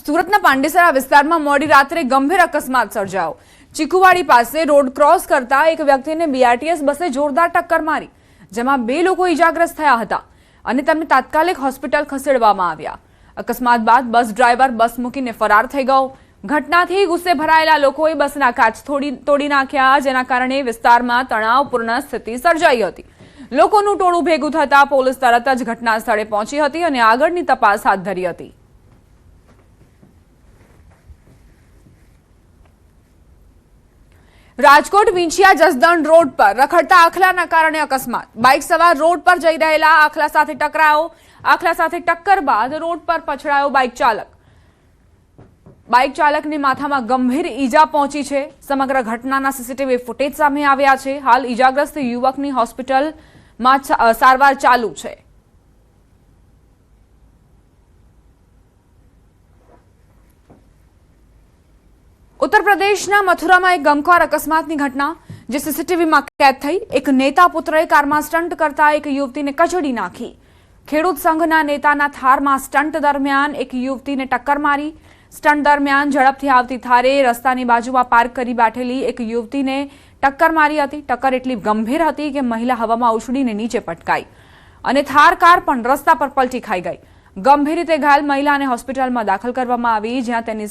સુરતના પાંડેસરા વિસ્તારમાં મોડી રાત્રે ગંભીર અકસ્માત સર્જાયો। ચીકુવાડી પાસે રોડ ક્રોસ કરતા એક વ્યક્તિને બીઆરટીએસ બસે જોરદાર ટક્કર મારી, જેમાં 2 લોકો ઇજાગ્રસ્ત થયા હતા અને તેમને તાત્કાલિક હોસ્પિટલ ખસેડવામાં આવ્યા। અકસ્માત બાદ બસ ડ્રાઈવર બસ મૂકીને ફરાર થઈ ગયો। ઘટનાથી ગુસ્સે ભરાયેલા લોકોએ બસના કાચ તોડી નાખ્યા, જેના કારણે વિસ્તારમાં તણાવપૂર્ણ સ્થિતિ સર્જાઈ હતી। લોકોનું ટોળું ભેગું થતા પોલીસ તરત જ ઘટના સ્થળે પહોંચી હતી અને આગળની તપાસ હાથ ધરી હતી। રાજકોટ વિંછિયા જસદણ રોડ પર રખડતા આખલાના કારણે અકસ્માત। બાઇક સવાર રોડ પર જઈ રહેલા આખલા સાથે ટકરાયો। આખલા સાથે ટક્કર બાદ રોડ પર પછડાયો બાઇક ચાલકને માથામાં ગંભીર ઈજા પહોંચી છે। સમગ્ર ઘટનાના સીસીટીવી ફૂટેજ સામે આવ્યા છે। હાલ ઈજાગ્રસ્ત યુવકની હોસ્પિટલમાં સારવાર ચાલુ છે। उत्तर प्रदेशना मथुरामां एक गमख्वार अकस्मातनी घटना जे सीसीटीवीमां कैद थई। एक नेता पुत्रए कारमां स्टंट करता एक युवतीने कचड़ी नाखी। खेडूत संघना नेताना थारमां स्टंट दरमियान एक युवतीने टक्कर मारी। स्टंट दरमियान झड़पथी आवती थारे रસ્તાની બાજુમાં પાર્ક કરી બેઠેલી એક યુવતીને ટક્કર મારી હતી। ટક્કર એટલી ગંભીર હતી કે મહિલા હવામાં ઉછળીને નીચે પટકાઈ અને થાર કાર પણ રસ્તા પર પલટી ખાઈ ગઈ। ગંભીર રીતે ઘાયલ મહિલાને હોસ્પિટલમાં દાખલ કરવામાં આવી, જ્યાં તેની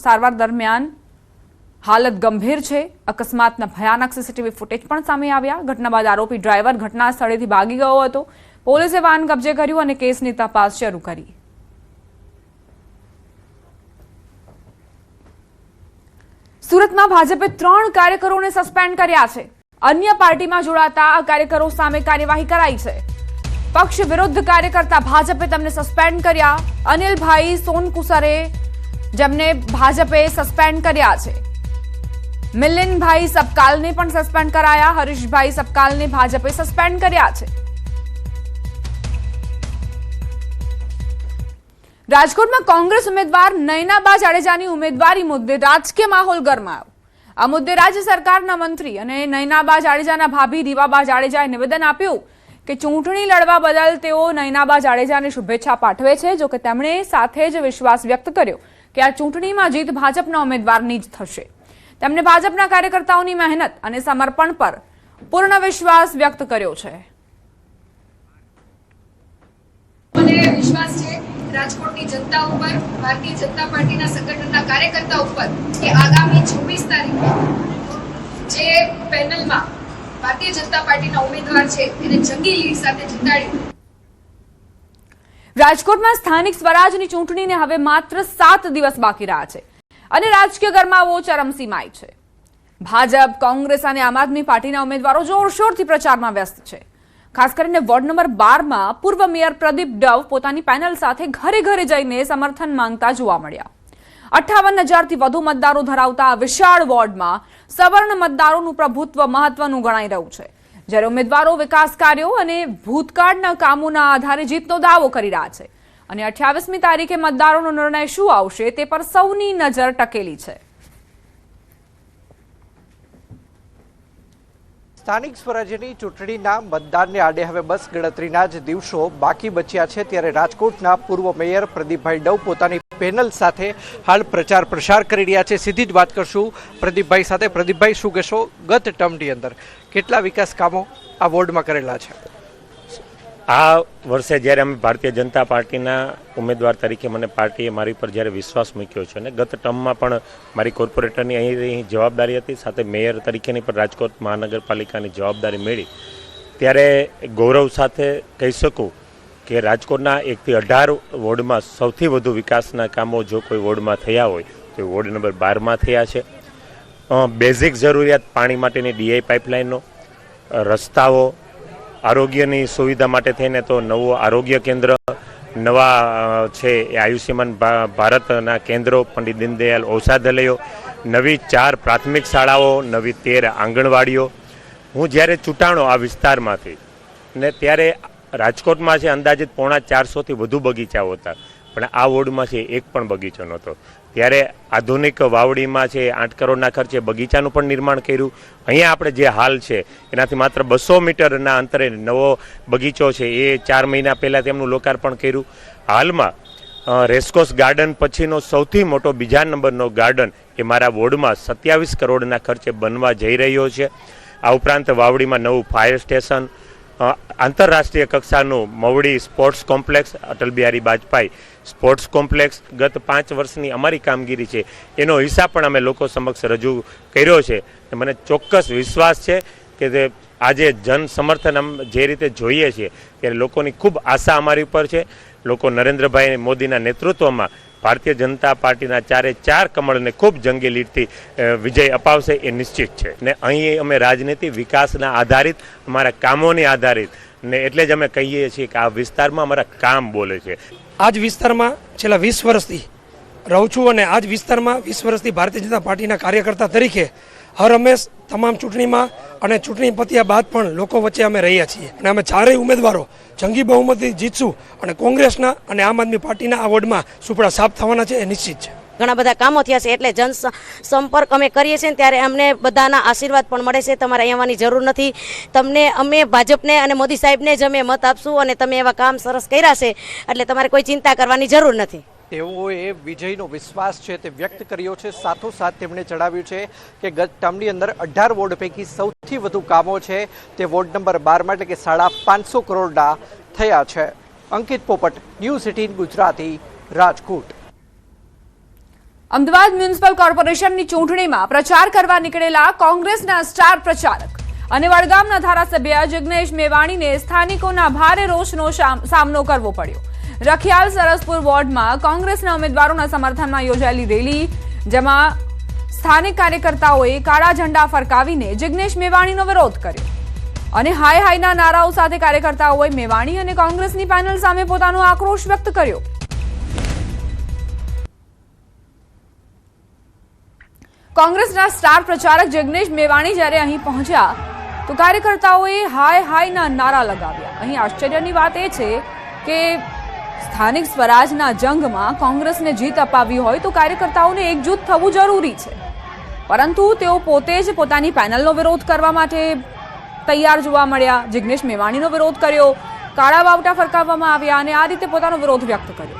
સારવાર દરમિયાન હાલત ગંભીર છે। અકસ્માતના ભયાનક સીસીટીવી ફૂટેજ પણ સામે આવ્યા। ઘટના બાદ આરોપી ડ્રાઈવર ઘટના સ્થળેથી ભાગી ગયો હતો। પોલીસે વાહન કબજે કર્યું અને કેસની તપાસ શરૂ કરી। સુરતમાં ભાજપે 3 કાર્યકરોને સસ્પેન્ડ કર્યા છે। અન્ય પાર્ટીમાં જોડાતા આ કાર્યકરો સામે કાર્યવાહી કરાઈ છે। पक्ष विरुद्ध कार्यकर्ता भाजपे तेमने सस्पेन्ड कर्या। अनिल भाई सोनकुसरे जेमने भाजपे सस्पेन्ड कर्या छे। मिलिंद भाई सबकाल ने पण सस्पेन्ड कराया। हरीश भाई सबकाल ने भाजपे सस्पेन्ड कर्या छे। राजकोट में कांग्रेस उम्मीदवार नयनाबा जाडेजानी उम्मीदवारी मुद्दे राजकीय माहौल गरमायो। आ मुद्दे राज्य सरकारना मंत्री अने नयनाबा जाडेजाना भाभी રીવાબા જાડેજાએ निवेदन आप्युं કે ચૂંટણી લડવા બદલ તેઓ નયનાબા જાડેજાને શુભેચ્છા પાઠવે છે। જો કે તેમણે સાથે જ વિશ્વાસ વ્યક્ત કર્યો કે આ ચૂંટણીમાં જીત ભાજપના ઉમેદવારની જ થશે। તેમણે ભાજપના કાર્યકર્તાઓની મહેનત અને સમર્પણ પર પૂર્ણ વિશ્વાસ વ્યક્ત કર્યો છે। મને વિશ્વાસ છે રાજકોટની જનતા ઉપર, ભારતીય જનતા પાર્ટીના સંગઠનના કાર્યકર્તા ઉપર કે આગામી 26 તારીખે જે પેનલમાં भारतीय जनता पार्टी उम्मीदवार छे एने जंगी लीड साथे जिताड़ी। राजकोटમાં સ્થાનિક સ્વરાજની ચૂંટણીને હવે માત્ર 7 દિવસ બાકી રહ્યા છે અને રાજકીય ગરમાવો ચરમસીમાએ છે। ભાજપ, કોંગ્રેસ અને આમ આદમી પાર્ટીના ઉમેદવારો જોરશોરથી પ્રચારમાં વ્યસ્ત છે। ખાસ કરીને વોર્ડ નંબર 12 માં પૂર્વ મેયર પ્રદીપ ડવ પોતાની પેનલ સાથે ઘરે ઘરે જઈને સમર્થન માંગતા જોવા મળ્યા। 58,000 થી વધુ મતદારો ધરાવતા આ વિશાળ વોર્ડમાં સવર્ણ મતદારોનું પ્રભુત્વ મહત્વનું ગણાઈ રહ્યું છે, જ્યારે ઉમેદવારો વિકાસ કાર્યો અને ભૂતકાળના કામોના આધારે જીતનો દાવો કરી રહ્યા છે અને 28મી તારીખે મતદારોનો નિર્ણય શું આવશે તે પર સૌની નજર ટકેલી છે। સ્થાનિક સ્વરાજ્યની ચૂંટણીના મતદાનને આડે હવે બસ ગણતરીના જ દિવસો બાકી બચ્યા છે, ત્યારે રાજકોટના પૂર્વ મેયર પ્રદીપભાઈ ડવ પોતાની પેનલ સાથે હાલ પ્રચાર પ્રસાર કરી રહ્યા છે। સીધી જ વાત કરશું પ્રદીપભાઈ સાથે। પ્રદીપભાઈ, શું કહેશો, ગત ટર્મની અંદર કેટલા વિકાસ કામો આ વોર્ડમાં કરેલા છે? આ વર્ષે જ્યારે અમે ભારતીય જનતા પાર્ટીના ઉમેદવાર તરીકે મને પાર્ટીએ મારી પર જ્યારે વિશ્વાસ મૂક્યો છે અને ગત ટર્મમાં પણ મારી કોર્પોરેટરની અહીં જવાબદારી હતી, સાથે મેયર તરીકેની પણ રાજકોટ મહાનગરપાલિકાની જવાબદારી મેળવી, ત્યારે ગૌરવ સાથે કહી શકું કે રાજકોટના 1 થી 18 વોર્ડમાં સૌથી વધુ વિકાસના કામો જો કોઈ વોર્ડમાં થયા હોય તો વોર્ડ નંબર 12માં થયા છે। બેઝિક જરૂરિયાત પાણી માટેની ડીઆઈ પાઇપલાઇનનો, રસ્તાઓ, આરોગ્યની સુવિધા માટે થઈને તો નવું આરોગ્ય કેન્દ્ર, નવા છે એ આયુષ્યમાન ભારતના કેન્દ્રો, પંડિત દીનદયાલ ઔષધાલયો, નવી 4 પ્રાથમિક શાળાઓ, નવી 13 આંગણવાડીઓ। હું જ્યારે ચૂંટાણો આ વિસ્તારમાંથી ને ત્યારે રાજકોટમાં છે અંદાજિત 450થી વધુ બગીચાઓ હતા, પણ આ વોર્ડમાં છે એક પણ બગીચો નહોતો। ત્યારે આધુનિક વાવડીમાં છે 8 કરોડના ખર્ચે બગીચાનું પણ નિર્માણ કર્યું। અહીંયા આપણે જે હાલ છે એનાથી માત્ર 200 મીટરના અંતરે નવો બગીચો છે એ 4 મહિના પહેલાં તેમનું લોકાર્પણ કર્યું। હાલમાં રેસકોર્સ ગાર્ડન પછીનો સૌથી મોટો બીજા નંબરનો ગાર્ડન એ મારા વોર્ડમાં 27 કરોડના ખર્ચે બનવા જઈ રહ્યો છે. આ ઉપરાંત વાવડીમાં નવું ફાયર સ્ટેશન, આંતરરાષ્ટ્રીય કક્ષાનું Mavdi sports complex, Atal Bihari Vajpayee sports complex, ગત 5 વર્ષની અમારી કામગીરી છે એનો હિસાબ પણ અમે લોકો સમક્ષ રજૂ કર્યો છે. મને ચોક્કસ વિશ્વાસ છે કે તે આજે જન સમર્થન જે રીતે જોઈએ છીએ ત્યારે લોકોની ખૂબ આશા અમારી ઉપર છે. લોકો નરેન્દ્રભાઈ મોદીના નેતૃત્વમાં ભારતીય જનતા પાર્ટીના 4 કમળને ખૂબ જંગી લીડથી વિજય અપાવશે એ નિશ્ચિત છે. ને અહીં અમે રાજનીતિ વિકાસના આધારિત, અમારા કામોની આધારિત ને એટલે જ અમે કહીએ છીએ કે આ વિસ્તારમાં અમારા કામ બોલે છે. આ જ વિસ્તારમાં છેલ્લા 20 વર્ષથી રહું છું અને આ જ વિસ્તારમાં 20 વર્ષથી ભારતીય જનતા પાર્ટીના કાર્યકર્તા તરીકે હર હંમેશ તમામ ચૂંટણીમાં અને ચૂંટણી પત્યા બાદ પણ લોકો વચ્ચે અમે રહ્યા છીએ અને અમે 4 ઉમેદવારો જંગી બહુમતી જીતશું અને કોંગ્રેસના અને આમ આદમી પાર્ટીના આ વોર્ડમાં સુપડા સાફ થવાના છે એ નિશ્ચિત છે. ઘણા બધા કામો થયા છે એટલે જન સંપર્ક અમે કરીએ છીએ ત્યારે અમને બધાના આશીર્વાદ પણ મળે છે. તમારે અહીં આવવાની જરૂર નથી. તમને અમે ભાજપને અને મોદી સાહેબને જ અમે મત આપશું અને તમે એવા કામ સરસ કર્યા છે એટલે તમારે કોઈ ચિંતા કરવાની જરૂર નથી. તેઓએ વિજયનો વિશ્વાસ છે તે વ્યક્ત કર્યો છે. સાથોસાથ તેમણે જણાવ્યું છે કે ગત ટર્મની અંદર 18 વોર્ડ પૈકી સૌથી વધુ કામો છે તે વોર્ડ નંબર 12 એટલે કે 550 કરોડના થયા છે. અંકિત પોપટ, ન્યૂઝ 18 ગુજરાતી, રાજકોટ. અમદાવાદ મ્યુનિસિપલ કોર્પોરેશનની ચૂંટણીમાં પ્રચાર કરવા નીકળેલા કોંગ્રેસના સ્ટાર પ્રચારક અને વડગામના ધારાસભ્ય જિગ્નેશ મેવાણીને સ્થાનિકોના ભારે રોષનો સામનો કરવો પડ્યો. રખિયાલ સરસપુર વોર્ડમાં કોંગ્રેસના ઉમેદવારોના સમર્થનમાં યોજાયેલી રેલી, જેમાં સ્થાનિક કાર્યકર્તાઓએ કાળા ઝંડા ફરકાવીને જિગ્નેશ મેવાણીનો વિરોધ કર્યો અને હાય હાયના નારાઓ સાથે કાર્યકર્તાઓએ મેવાણી અને કોંગ્રેસની પેનલ સામે પોતાનો આક્રોશ વ્યક્ત કર્યો. કોંગ્રેસના સ્ટાર પ્રચારક જિગ્નેશ મેવાણી જ્યારે અહીં પહોંચ્યા તો કાર્યકર્તાઓએ હાય હાયના નારા લગાવ્યા. અહીં આશ્ચર્યની વાત એ છે કે સ્થાનિક સ્વરાજના જંગમાં કોંગ્રેસને જીત અપાવી હોય તો કાર્યકર્તાઓને એકજૂથ થવું જરૂરી છે, પરંતુ તેઓ પોતે જ પોતાની પેનલનો વિરોધ કરવા માટે તૈયાર જોવા મળ્યા. જિગ્નેશ મેવાણીનો વિરોધ કર્યો, કાળા વાવટા ફરકાવવામાં આવ્યા અને આ રીતે પોતાનો વિરોધ વ્યક્ત કર્યો.